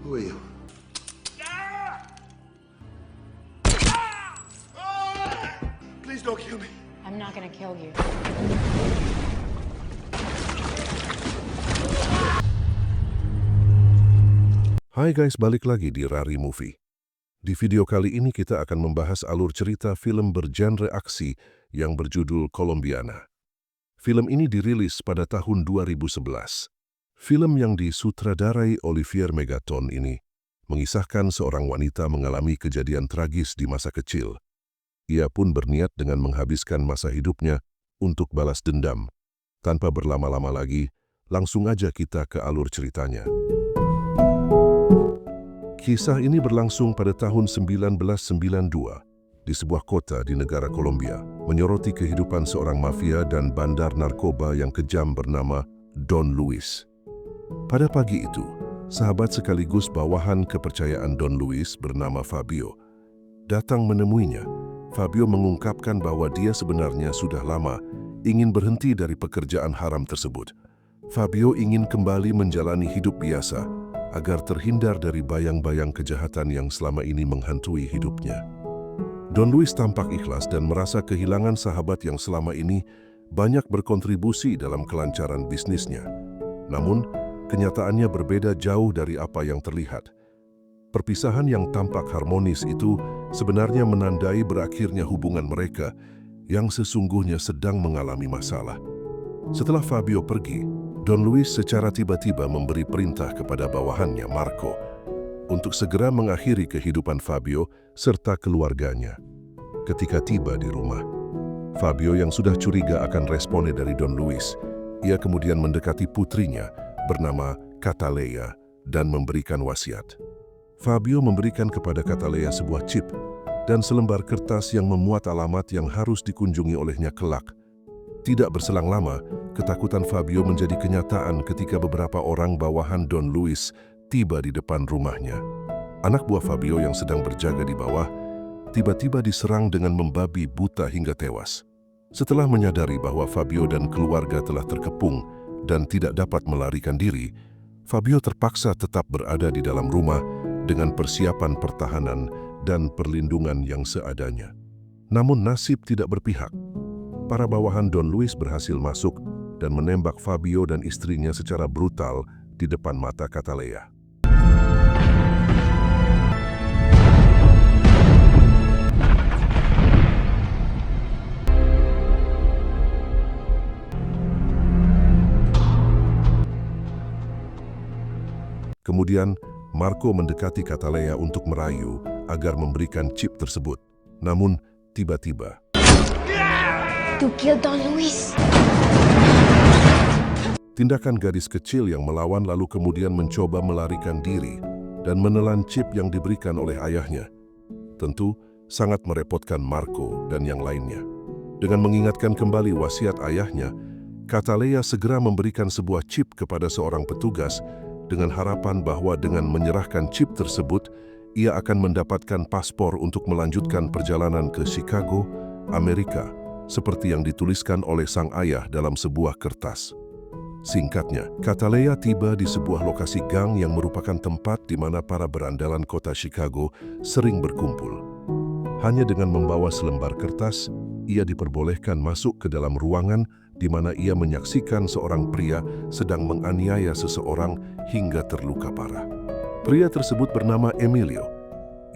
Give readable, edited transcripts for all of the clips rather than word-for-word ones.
Who are you? Please don't kill me. I'm not gonna kill you. Hai guys, balik lagi di Rari Movie. Di video kali ini kita akan membahas alur cerita film bergenre aksi yang berjudul Colombiana. Film ini dirilis pada tahun 2011. Film yang disutradarai Olivier Megaton ini mengisahkan seorang wanita mengalami kejadian tragis di masa kecil. Ia pun berniat dengan menghabiskan masa hidupnya untuk balas dendam. Tanpa berlama-lama lagi, langsung aja kita ke alur ceritanya. Kisah ini berlangsung pada tahun 1992 di sebuah kota di negara Kolombia, menyoroti kehidupan seorang mafia dan bandar narkoba yang kejam bernama Don Luis. Pada pagi itu, sahabat sekaligus bawahan kepercayaan Don Luis bernama Fabio datang menemuinya. Fabio mengungkapkan bahwa dia sebenarnya sudah lama ingin berhenti dari pekerjaan haram tersebut. Fabio ingin kembali menjalani hidup biasa agar terhindar dari bayang-bayang kejahatan yang selama ini menghantui hidupnya. Don Luis tampak ikhlas dan merasa kehilangan sahabat yang selama ini banyak berkontribusi dalam kelancaran bisnisnya. Namun, kenyataannya berbeda jauh dari apa yang terlihat. Perpisahan yang tampak harmonis itu sebenarnya menandai berakhirnya hubungan mereka yang sesungguhnya sedang mengalami masalah. Setelah Fabio pergi, Don Luis secara tiba-tiba memberi perintah kepada bawahannya, Marco, untuk segera mengakhiri kehidupan Fabio serta keluarganya. Ketika tiba di rumah, Fabio yang sudah curiga akan responnya dari Don Luis, ia kemudian mendekati putrinya bernama Cataleya dan memberikan wasiat. Fabio memberikan kepada Cataleya sebuah chip dan selembar kertas yang memuat alamat yang harus dikunjungi olehnya kelak. Tidak berselang lama, ketakutan Fabio menjadi kenyataan ketika beberapa orang bawahan Don Luis tiba di depan rumahnya. Anak buah Fabio yang sedang berjaga di bawah tiba-tiba diserang dengan membabi buta hingga tewas. Setelah menyadari bahwa Fabio dan keluarga telah terkepung dan tidak dapat melarikan diri, Fabio terpaksa tetap berada di dalam rumah dengan persiapan pertahanan dan perlindungan yang seadanya. Namun nasib tidak berpihak. Para bawahan Don Luis berhasil masuk dan menembak Fabio dan istrinya secara brutal di depan mata Cataleya. Kemudian, Marco mendekati Cataleya untuk merayu agar memberikan chip tersebut. Namun, tiba-tiba To kill Don Luis. tindakan gadis kecil yang melawan lalu kemudian mencoba melarikan diri dan menelan chip yang diberikan oleh ayahnya. Tentu sangat merepotkan Marco dan yang lainnya. Dengan mengingatkan kembali wasiat ayahnya, Cataleya segera memberikan sebuah chip kepada seorang petugas dengan harapan bahwa dengan menyerahkan chip tersebut, ia akan mendapatkan paspor untuk melanjutkan perjalanan ke Chicago, Amerika, seperti yang dituliskan oleh sang ayah dalam sebuah kertas. Singkatnya, Cataleya tiba di sebuah lokasi gang yang merupakan tempat di mana para berandalan kota Chicago sering berkumpul. Hanya dengan membawa selembar kertas, ia diperbolehkan masuk ke dalam ruangan di mana ia menyaksikan seorang pria sedang menganiaya seseorang hingga terluka parah. Pria tersebut bernama Emilio.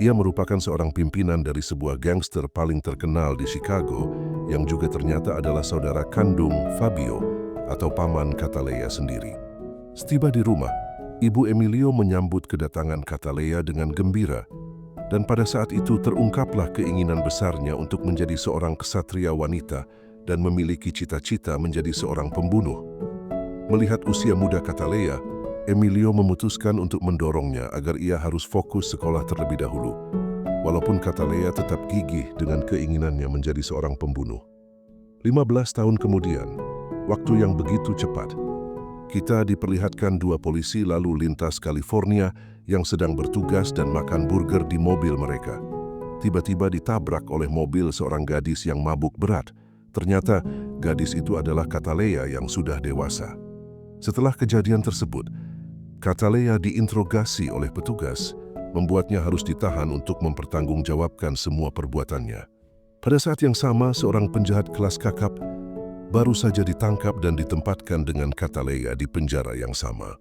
Ia merupakan seorang pimpinan dari sebuah gangster paling terkenal di Chicago yang juga ternyata adalah saudara kandung Fabio atau paman Cataleya sendiri. Setiba di rumah, Ibu Emilio menyambut kedatangan Cataleya dengan gembira dan pada saat itu terungkaplah keinginan besarnya untuk menjadi seorang kesatria wanita dan memiliki cita-cita menjadi seorang pembunuh. Melihat usia muda Cataleya, Emilio memutuskan untuk mendorongnya agar ia harus fokus sekolah terlebih dahulu, walaupun Cataleya tetap gigih dengan keinginannya menjadi seorang pembunuh. 15 tahun kemudian, waktu yang begitu cepat, kita diperlihatkan dua polisi lalu lintas California yang sedang bertugas dan makan burger di mobil mereka. Tiba-tiba ditabrak oleh mobil seorang gadis yang mabuk berat. Ternyata gadis itu adalah Cataleya yang sudah dewasa. Setelah kejadian tersebut, Catalea diinterogasi oleh petugas, membuatnya harus ditahan untuk mempertanggungjawabkan semua perbuatannya. Pada saat yang sama, seorang penjahat kelas kakap baru saja ditangkap dan ditempatkan dengan Catalea di penjara yang sama.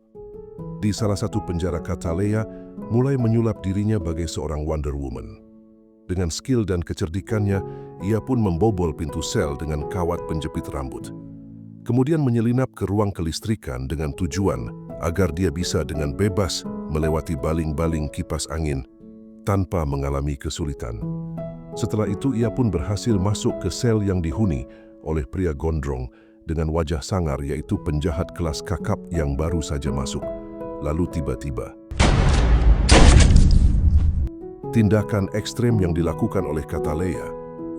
Di salah satu penjara, Catalea mulai menyulap dirinya sebagai seorang Wonder Woman. Dengan skill dan kecerdikannya, ia pun membobol pintu sel dengan kawat penjepit rambut. Kemudian menyelinap ke ruang kelistrikan dengan tujuan agar dia bisa dengan bebas melewati baling-baling kipas angin tanpa mengalami kesulitan. Setelah itu ia pun berhasil masuk ke sel yang dihuni oleh pria gondrong dengan wajah sangar, yaitu penjahat kelas kakap yang baru saja masuk. Lalu tiba-tiba tindakan ekstrem yang dilakukan oleh Catalea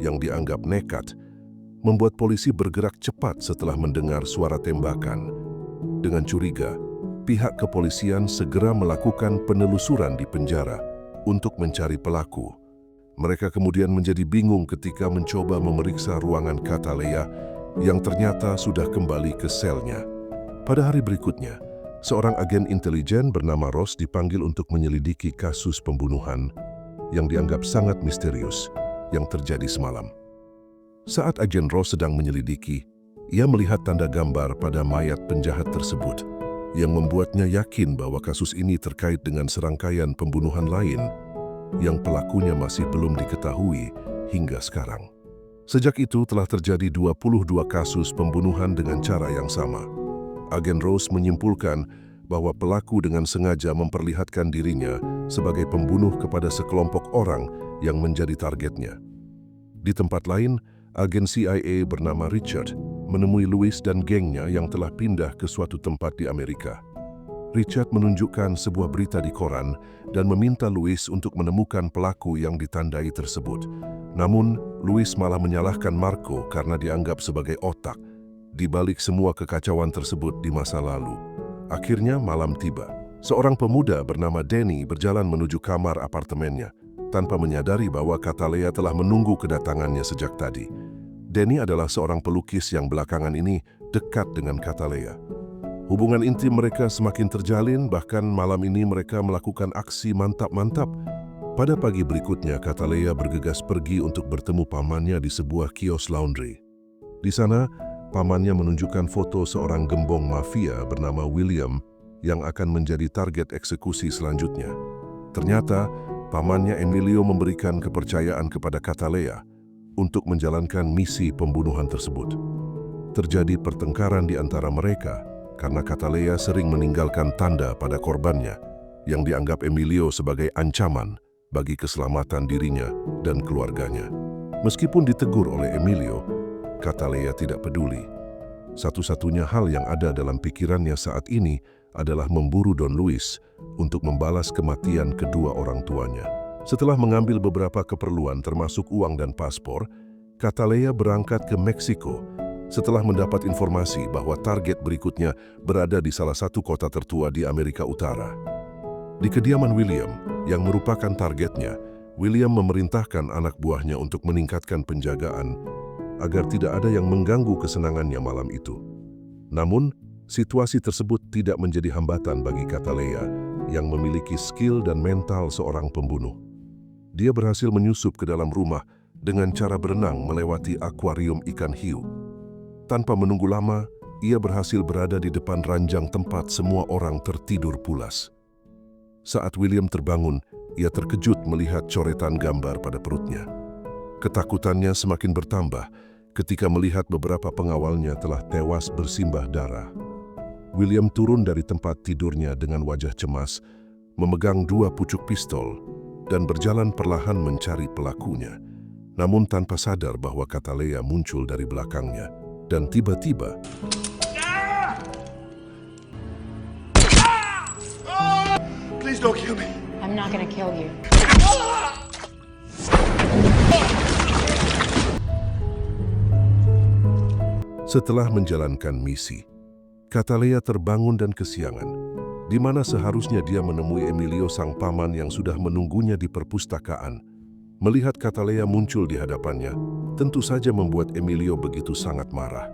yang dianggap nekat membuat polisi bergerak cepat setelah mendengar suara tembakan. Dengan curiga, pihak kepolisian segera melakukan penelusuran di penjara untuk mencari pelaku. Mereka kemudian menjadi bingung ketika mencoba memeriksa ruangan Catalea yang ternyata sudah kembali ke selnya. Pada hari berikutnya, seorang agen intelijen bernama Ross dipanggil untuk menyelidiki kasus pembunuhan yang dianggap sangat misterius yang terjadi semalam. Saat agen Ross sedang menyelidiki, ia melihat tanda gambar pada mayat penjahat tersebut yang membuatnya yakin bahwa kasus ini terkait dengan serangkaian pembunuhan lain yang pelakunya masih belum diketahui hingga sekarang. Sejak itu telah terjadi 22 kasus pembunuhan dengan cara yang sama. Agen Ross menyimpulkan bahwa pelaku dengan sengaja memperlihatkan dirinya sebagai pembunuh kepada sekelompok orang yang menjadi targetnya. Di tempat lain, agen CIA bernama Richard menemui Louis dan gengnya yang telah pindah ke suatu tempat di Amerika. Richard menunjukkan sebuah berita di koran dan meminta Louis untuk menemukan pelaku yang ditandai tersebut. Namun, Louis malah menyalahkan Marco karena dianggap sebagai otak di balik semua kekacauan tersebut di masa lalu. Akhirnya malam tiba. Seorang pemuda bernama Danny berjalan menuju kamar apartemennya tanpa menyadari bahwa Catalea telah menunggu kedatangannya sejak tadi. Danny adalah seorang pelukis yang belakangan ini dekat dengan Catalea. Hubungan intim mereka semakin terjalin, bahkan malam ini mereka melakukan aksi mantap-mantap. Pada pagi berikutnya, Catalea bergegas pergi untuk bertemu pamannya di sebuah kios laundry. Di sana, pamannya menunjukkan foto seorang gembong mafia bernama William yang akan menjadi target eksekusi selanjutnya. Ternyata, pamannya Emilio memberikan kepercayaan kepada Catalea untuk menjalankan misi pembunuhan tersebut. Terjadi pertengkaran di antara mereka karena Catalea sering meninggalkan tanda pada korbannya yang dianggap Emilio sebagai ancaman bagi keselamatan dirinya dan keluarganya. Meskipun ditegur oleh Emilio, Catalea tidak peduli. Satu-satunya hal yang ada dalam pikirannya saat ini adalah memburu Don Luis untuk membalas kematian kedua orang tuanya. Setelah mengambil beberapa keperluan termasuk uang dan paspor, Catalea berangkat ke Meksiko setelah mendapat informasi bahwa target berikutnya berada di salah satu kota tertua di Amerika Utara. Di kediaman William, yang merupakan targetnya, William memerintahkan anak buahnya untuk meningkatkan penjagaan agar tidak ada yang mengganggu kesenangannya malam itu. Namun, situasi tersebut tidak menjadi hambatan bagi Catalea yang memiliki skill dan mental seorang pembunuh. Dia berhasil menyusup ke dalam rumah dengan cara berenang melewati akuarium ikan hiu. Tanpa menunggu lama, ia berhasil berada di depan ranjang tempat semua orang tertidur pulas. Saat William terbangun, ia terkejut melihat coretan gambar pada perutnya. Ketakutannya semakin bertambah ketika melihat beberapa pengawalnya telah tewas bersimbah darah. William turun dari tempat tidurnya dengan wajah cemas, memegang 2 pucuk pistol, dan berjalan perlahan mencari pelakunya. Namun tanpa sadar bahwa Catalea muncul dari belakangnya, dan tiba-tiba Please don't kill me. I'm not gonna kill you. setelah menjalankan misi, Catalea terbangun dan kesiangan, di mana seharusnya dia menemui Emilio sang paman yang sudah menunggunya di perpustakaan. Melihat Catalea muncul di hadapannya, tentu saja membuat Emilio begitu sangat marah.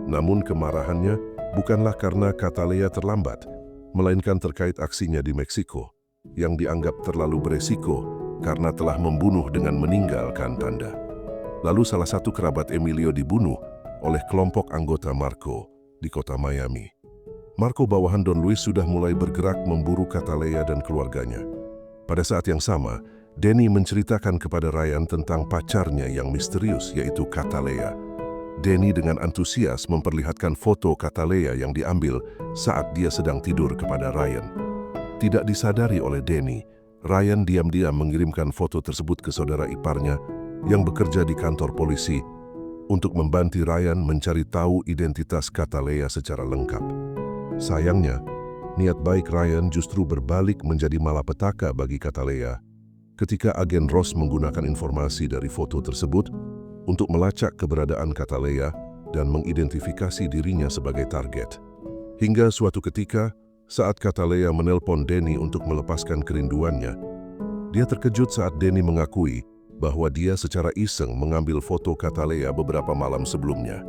Namun kemarahannya bukanlah karena Catalea terlambat, melainkan terkait aksinya di Meksiko, yang dianggap terlalu beresiko karena telah membunuh dengan meninggalkan tanda. Lalu salah satu kerabat Emilio dibunuh oleh kelompok anggota Marco di kota Miami. Marco bawahan Don Luis sudah mulai bergerak memburu Catalea dan keluarganya. Pada saat yang sama, Danny menceritakan kepada Ryan tentang pacarnya yang misterius, yaitu Catalea. Danny dengan antusias memperlihatkan foto Catalea yang diambil saat dia sedang tidur kepada Ryan. Tidak disadari oleh Danny, Ryan diam-diam mengirimkan foto tersebut ke saudara iparnya yang bekerja di kantor polisi untuk membantu Ryan mencari tahu identitas Catalea secara lengkap. Sayangnya, niat baik Ryan justru berbalik menjadi malapetaka bagi Catalea ketika agen Ross menggunakan informasi dari foto tersebut untuk melacak keberadaan Catalea dan mengidentifikasi dirinya sebagai target. Hingga suatu ketika, saat Catalea menelpon Danny untuk melepaskan kerinduannya, dia terkejut saat Danny mengakui bahwa dia secara iseng mengambil foto Catalea beberapa malam sebelumnya.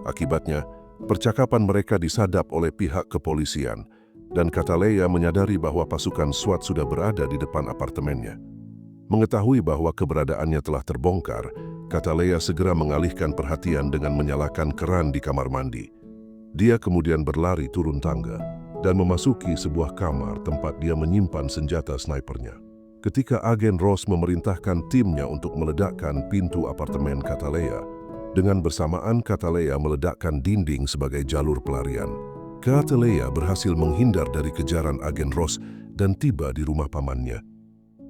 Akibatnya, percakapan mereka disadap oleh pihak kepolisian, dan Catalea menyadari bahwa pasukan SWAT sudah berada di depan apartemennya. Mengetahui bahwa keberadaannya telah terbongkar, Catalea segera mengalihkan perhatian dengan menyalakan keran di kamar mandi. Dia kemudian berlari turun tangga dan memasuki sebuah kamar tempat dia menyimpan senjata snipernya. Ketika agen Ross memerintahkan timnya untuk meledakkan pintu apartemen Catalea, dengan bersamaan Catalea meledakkan dinding sebagai jalur pelarian. Catalea berhasil menghindar dari kejaran agen Ross dan tiba di rumah pamannya.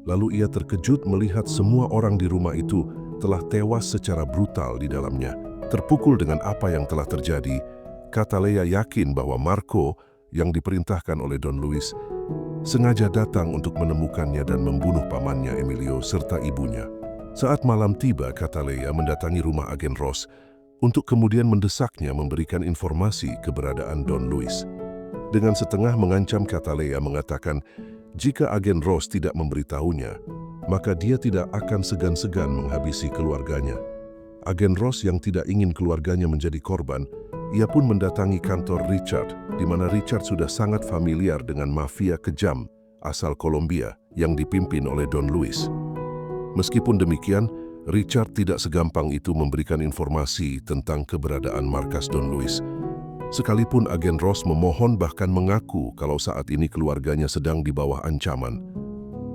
Lalu ia terkejut melihat semua orang di rumah itu telah tewas secara brutal di dalamnya. Terpukul dengan apa yang telah terjadi, Catalea yakin bahwa Marco yang diperintahkan oleh Don Luis sengaja datang untuk menemukannya dan membunuh pamannya Emilio serta ibunya. Saat malam tiba, Catalea mendatangi rumah agen Ross untuk kemudian mendesaknya memberikan informasi keberadaan Don Luis. Dengan setengah mengancam, Catalea mengatakan jika agen Ross tidak memberitahunya, maka dia tidak akan segan-segan menghabisi keluarganya. Agen Ross yang tidak ingin keluarganya menjadi korban, ia pun mendatangi kantor Richard, di mana Richard sudah sangat familiar dengan mafia kejam asal Kolombia yang dipimpin oleh Don Luis. Meskipun demikian, Richard tidak segampang itu memberikan informasi tentang keberadaan markas Don Luis. Sekalipun agen Ross memohon bahkan mengaku kalau saat ini keluarganya sedang di bawah ancaman.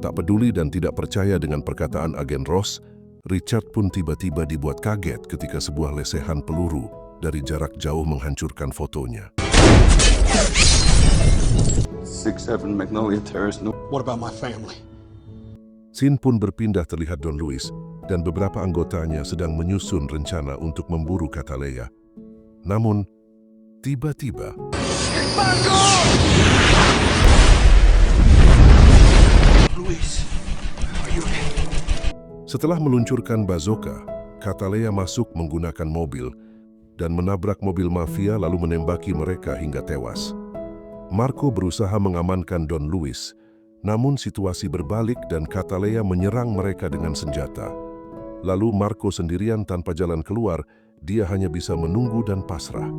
Tak peduli dan tidak percaya dengan perkataan agen Ross, Richard pun tiba-tiba dibuat kaget ketika sebuah lesehan peluru dari jarak jauh menghancurkan fotonya. 6-7 Magnolia Terrace. What about my family? Scene pun berpindah terlihat Don Luis dan beberapa anggotanya sedang menyusun rencana untuk memburu Catalea. Namun, tiba-tiba Luis, are you okay? setelah meluncurkan bazooka, Catalea masuk menggunakan mobil dan menabrak mobil mafia lalu menembaki mereka hingga tewas. Marco berusaha mengamankan Don Luis, namun situasi berbalik dan Catalea menyerang mereka dengan senjata. Lalu Marco sendirian tanpa jalan keluar, dia hanya bisa menunggu dan pasrah.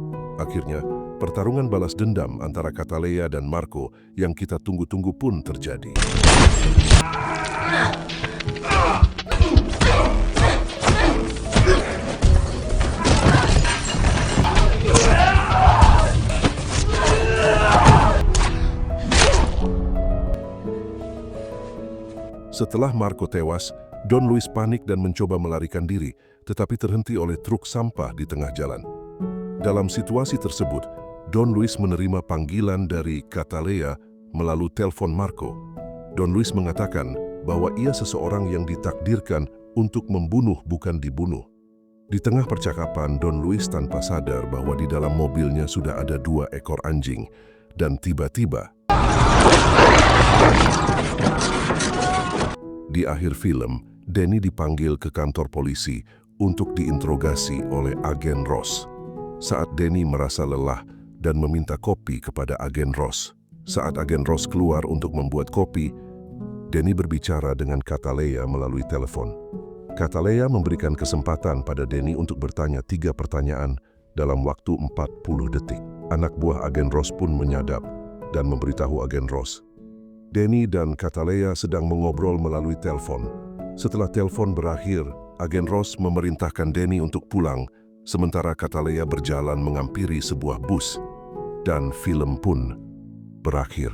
Akhirnya, pertarungan balas dendam antara Catalea dan Marco yang kita tunggu-tunggu pun terjadi. Setelah Marco tewas, Don Luis panik dan mencoba melarikan diri, tetapi terhenti oleh truk sampah di tengah jalan. Dalam situasi tersebut, Don Luis menerima panggilan dari Catalea melalui telepon Marco. Don Luis mengatakan bahwa ia seseorang yang ditakdirkan untuk membunuh bukan dibunuh. Di tengah percakapan, Don Luis tanpa sadar bahwa di dalam mobilnya sudah ada 2 ekor anjing, dan tiba-tiba di akhir film, Danny dipanggil ke kantor polisi untuk diinterogasi oleh agen Ross. Saat Danny merasa lelah dan meminta kopi kepada agen Ross. Saat agen Ross keluar untuk membuat kopi, Danny berbicara dengan Catalea melalui telepon. Catalea memberikan kesempatan pada Danny untuk bertanya 3 pertanyaan dalam waktu 40 detik. Anak buah agen Ross pun menyadap dan memberitahu agen Ross. Danny dan Catalea sedang mengobrol melalui telepon. Setelah telepon berakhir, agen Ross memerintahkan Danny untuk pulang, sementara Catalea berjalan menghampiri sebuah bus. Dan film pun berakhir.